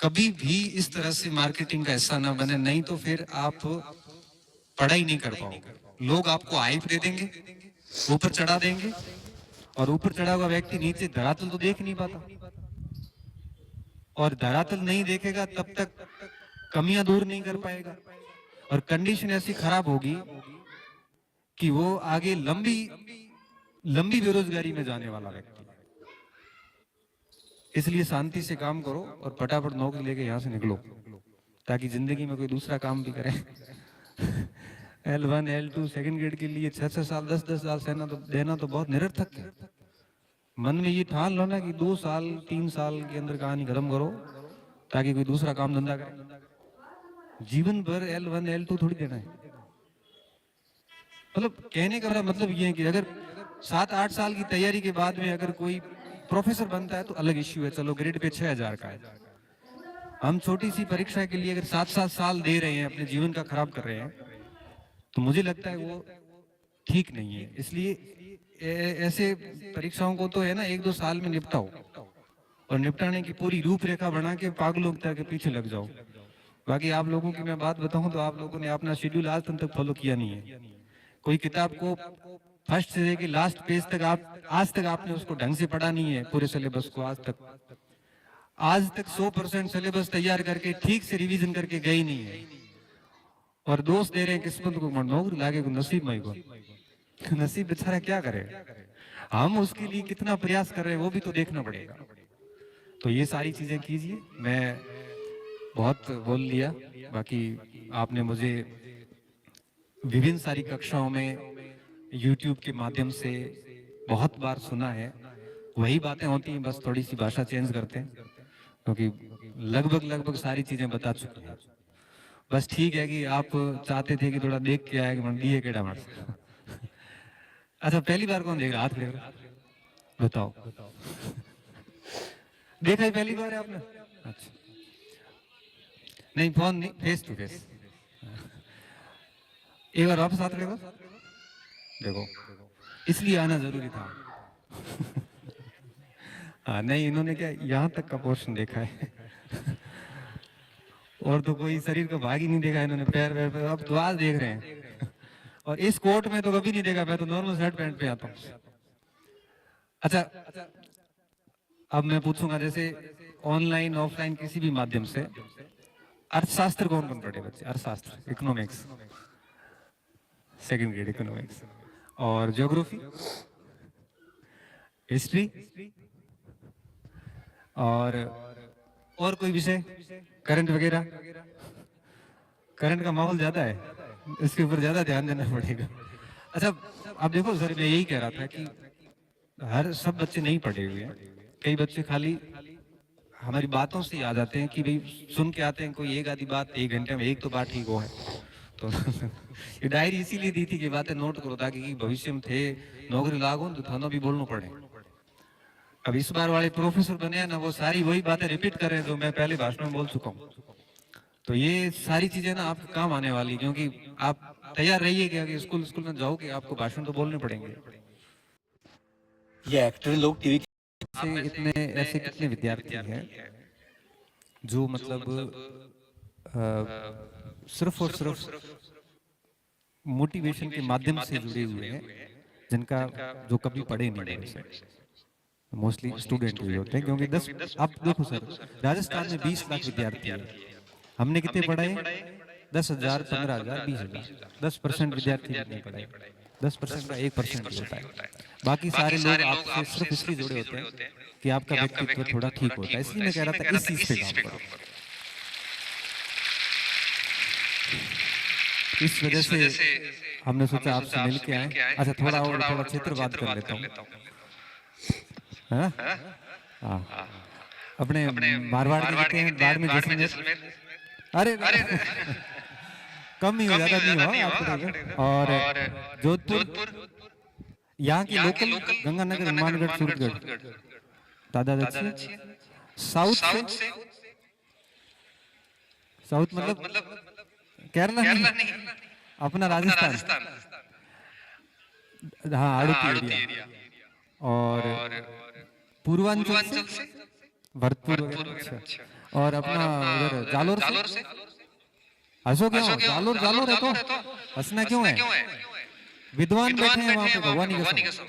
कभी भी इस तरह से मार्केटिंग का हिस्सा ना बने, नहीं तो फिर आप पढ़ाई नहीं कर पाओगे। लोग आपको हाइप दे देंगे, ऊपर चढ़ा देंगे, और ऊपर चढ़ा हुआ व्यक्ति नीचे धरातल तो देख नहीं पाता, और धरातल नहीं देखेगा तब तक कमियां दूर नहीं कर पाएगा, और कंडीशन ऐसी खराब होगी कि वो आगे लंबी लंबी बेरोजगारी में जाने वाला व्यक्ति है। इसलिए शांति से काम करो और फटाफट नौकरी लेके यहाँ से निकलो, ताकि जिंदगी में कोई दूसरा काम भी करें। L1 L2 सेकंड ग्रेड के लिए 6-6 साल 10-10 साल सहना तो देना तो बहुत निरर्थक है। मन में ये ठान लो ना कि 2 साल 3 साल के अंदर कहानी खत्म करो, ताकि कोई दूसरा काम धंधा करे। जीवन भर L1 L2 थोड़ी देना है। मतलब कहने का मतलब ये है कि अगर 7-8 साल की तैयारी के बाद में अगर कोई प्रोफेसर बनता है तो अलग इश्यू है, चलो ग्रेड पे 6000 का है। हम छोटी सी परीक्षा के लिए अगर 7-7 साल दे रहे हैं, अपने जीवन का खराब कर रहे हैं, तो मुझे लगता है वो ठीक नहीं है। इसलिए ऐसे परीक्षाओं को तो है ना 1-2 साल में निपटाओ, और निपटाने की पूरी रूपरेखा बना के पागलों के पीछे लग जाओ। बाकी आप लोगों की मैं बात बताऊं तो आप लोगों ने अपना शेड्यूल आज तक फॉलो किया नहीं है। कोई किताब को फर्स्ट से लेके लास्ट पेज तक आज तक आपने उसको ढंग से पढ़ा नहीं है, पूरे सिलेबस को आज तक 100% सिलेबस तैयार करके ठीक से रिवीजन करके गई नहीं है, और दोस्त दे रहे हैं किस्मत को, नौकरी लागे को नसीब में को। नसीब बेचारा क्या करे, हम उसके लिए कितना प्रयास कर रहे हैं वो भी तो देखना पड़ेगा। तो ये सारी चीजें कीजिए। मैं बहुत बोल लिया, बाकी आपने मुझे विभिन्न सारी कक्षाओं में YouTube के माध्यम से बहुत बार सुना है। वही बातें होती हैं, बस थोड़ी सी भाषा चेंज करते हैं, क्योंकि लगभग सारी चीजें बता चुके हैं। बस ठीक है कि आप चाहते थे कि थोड़ा देख के आए कि मन दिए केड़ा मार। अच्छा, पहली बार कौन देख रहा, हाथ खड़े बताओ। देखा है पहली बार है आपने? अच्छा, नहीं फोन नहीं, फेस टू फेस। एक बार वापस हाथ खड़े देखो, इसलिए आना जरूरी था। हाँ नहीं, इन्होंने क्या यहाँ तक का पोर्शन देखा है, और तो कोई शरीर का भाग ही नहीं देखा इन्होंने, पैर पैर पैर, अब तो आज देख रहे हैं। और इस कोट में तो कभी नहीं देखा, मैं तो नॉर्मल शर्ट पैंट पे आता हूँ। अच्छा, अब मैं पूछूंगा, जैसे ऑनलाइन ऑफलाइन किसी भी माध्यम से अर्थशास्त्र कौन कौन पढ़े बच्चे? अर्थशास्त्र, इकोनॉमिक्स, सेकंड ग्रेड इकोनॉमिक्स, और ज्योग्राफी, हिस्ट्री, और कोई विषय, करंट वगैरह? करंट का माहौल ज्यादा है, इसके ऊपर ज्यादा ध्यान देना पड़ेगा। अच्छा, अब देखो सर, मैं यही कह रहा था कि हर सब बच्चे नहीं पढ़े हुए हैं, कई बच्चे खाली हमारी बातों से आ जाते हैं कि भाई सुन के आते हैं कोई एक आधी बात, 1 घंटे में एक तो बात ठीक हो है। तो ये डायरी इसीलिए दी थी कि बातें नोट करो, ताकि भविष्य में थे नौकरी लागो तो थाना भी बोलना पड़े। अब इस बार वाले प्रोफेसर बने हैं ना, वो सारी वही बातें रिपीट कर रहे हैं जो मैं पहले भाषण में बोल चुका हूँ। तो ये सारी चीजें ना आपके काम आने वाली, क्योंकि आप तैयार रहिएगा कि स्कूल में जाओगे आपको भाषण तो बोलने पड़ेंगे। ये एक्टर लोग टीवी से इतने ऐसे कितने विद्यार्थी हैं जो मतलब सिर्फ और सिर्फ मोटिवेशन के माध्यम से जुड़े हुए हैं, जिनका जो कभी पढ़े नहीं है, मोस्टली स्टूडेंट ही होते हैं। क्योंकि 10, आप देखो सर, राजस्थान में 20 लाख विद्यार्थी है, हमने कितने पढ़ाए? 10,000, 15,000, 20,000। 10% विद्यार्थी नहीं पढ़ाए, 10% का 1% ही होता है। बाकी सारे लोग आपसे सिर्फ इसलिए जुड़े होते हैं कि आपका व्यक्तित्व थोड़ा ठीक होता है। इसलिए मैं कह रहा था इस चीज पे काम करो। इस वजह से हमने सोचा आपसे मिल के आए। अच्छा, थोड़ा और थोड़ा क्षेत्रवाद कर लेता हूँ। हाँ, अपने मारवाड़ के कितने हैं? बाढ़ में जैसलमेर, अरे कम ही हो, ज्यादा नहीं हुआ। और जोधपुर, यहाँ की लोकल गंगानगर, हनुमानगढ़, सूरतगढ़, दादा दक्षिण। साउथ से, साउथ मतलब केरला नहीं, अपना राजस्थान, हाँ आड़ती एरिया। और पूर्वांचल से भरतपुर वगैरह। अच्छा, और अपना उधर जालोर से हंसो क्यों? जालोर जालोर है तो हंसना क्यों है? विद्वान बैठे हैं वहां पे, भगवान की कसम।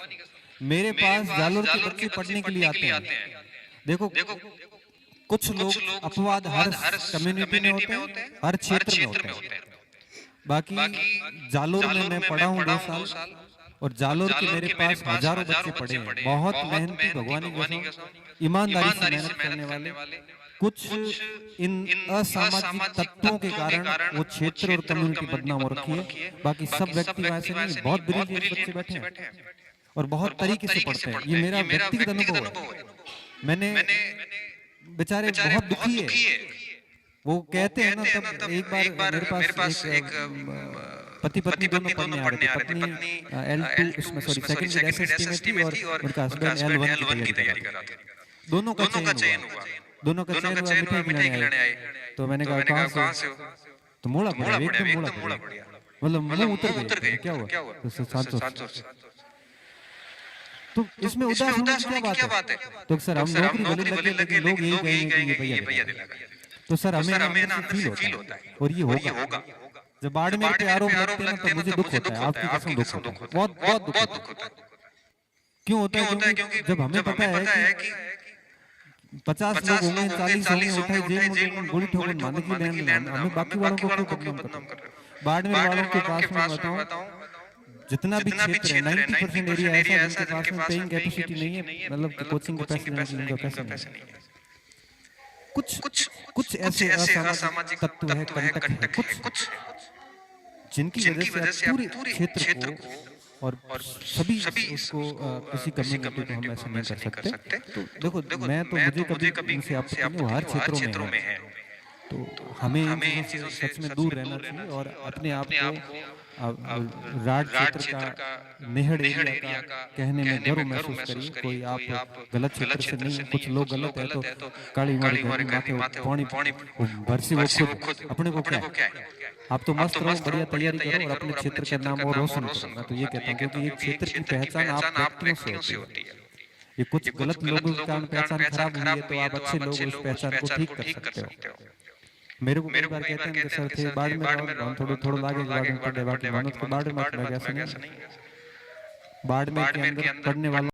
मेरे पास जालोर के बच्चे पढ़ने के लिए आते हैं। देखो, कुछ लोग अपवाद हर कम्युनिटी में होते हैं, हर क्षेत्र में होते हैं। बाकी जालोर में मैं पढ़ा हूँ 2 साल, और जालोर के मेरे पास हजारों बच्चे पढ़े हैं, बहुत मेहनती, भगवान की कसम, ईमानदारी से मेहनत करने वाले। कुछ इन असामाजिक तत्वों के कारण वो क्षेत्र और कम्युनिटी बदनाम हो रखी है। बाकी सब व्यक्ति वैसे नहीं, बहुत ब्रिलियंट बच्चे बैठे हैं और बहुत तरीके से पढ़ते हैं। ये मेरा व्यक्तिगत अनुभव है। मैंने बेचारे बहुत दुखी है, वो कहते हैं ना, तब एक बार मेरे पास एक पति पत्नी दोनों पढ़ने आ रहे थे। पत्नी L2 इसमें सॉरी सेकंड ग्रेड एसएसटी में थी और उनका हस्बैंड L1 की तैयारी कर रहा था। दोनों का चयन हुआ, मिठाई खिलाने आए। तो मैंने कहा कहाँ से हो? तो मोड़ा पड़ा, एकदम मोड़ा पड़ा, मतलब मुंह उतर गए। क्या हुआ? तो 700। तो इसमें उदास होने की क्या बात है? तो सर हम नौकरी भले लगे, लेकिन लोग यही कहेंगे कि ये भैया दिलाएगा। तो सर हमें ना अंदर से फील होता है, और ये होगा। जब बाड़मेर पे आरोप लगते हैं ना, तो मुझे दुख होता है, आपकी कसम दुख होता है, बहुत बहुत दुख होता है। क्यों होता है? क्योंकि जब हमें पता है कि 50 लोग होंगे, 40 होंगे, उठाए जेल में गोली ठोकर मारने की लैंड, हमें बाकी वालों को क्यों बदनाम कर रहे हो? बाड़मेर वालों के पास में बताऊं, जितना भी क्षेत्र है 90% एरिया ऐसा है जिनके पास में पेइंग कैपेसिटी नहीं है, मतलब कोचिंग के पैसे देने की उनका पैसा नहीं है। कुछ ऐसे असामाजिक तत्व है, कंटक है, कुछ जिनकी वजह से आप पूरे क्षेत्र को और सभी उसको किसी कम्युनिटी को हम ऐसे नहीं कर सकते। तो देखो, मैं तो मुझे कभी इनसे आपत्ति नहीं, हर क्षेत्रों में है। तो हमें इन चीजों से सच में दूर रहना चाहिए और अपने आप को राज क्षेत्र का, नेहड़ एरिया का कहने में गर्व महसूस करिए। कोई आप गलत क्षेत्र से नहीं है। कुछ लोग गलत है तो काली मारी माथे पानी बरसी, वो खुद अपने को क्या है? आप तो मस्त रहो, बढ़िया तैयारी करो और अपने क्षेत्र का नाम और रोशन करो। मैं तो ये कहता हूँ, क्योंकि एक क्षेत्र की पहचान आप व्यक्तियों से होती है। ये कुछ गलत लोगों के कारण पहचान खराब हुई है, तो आप अच्छे लोग उस पहचान को ठीक कर सकते हो। मेरे को कई बार कहते हैं कि सर थे बाढ़ में हम थोड़ा लागे बाढ़ में पढ़े, बाकी मेहनत के बाढ़ में ऐसा नहीं। बाढ़ में के अंदर पढ़ने वालों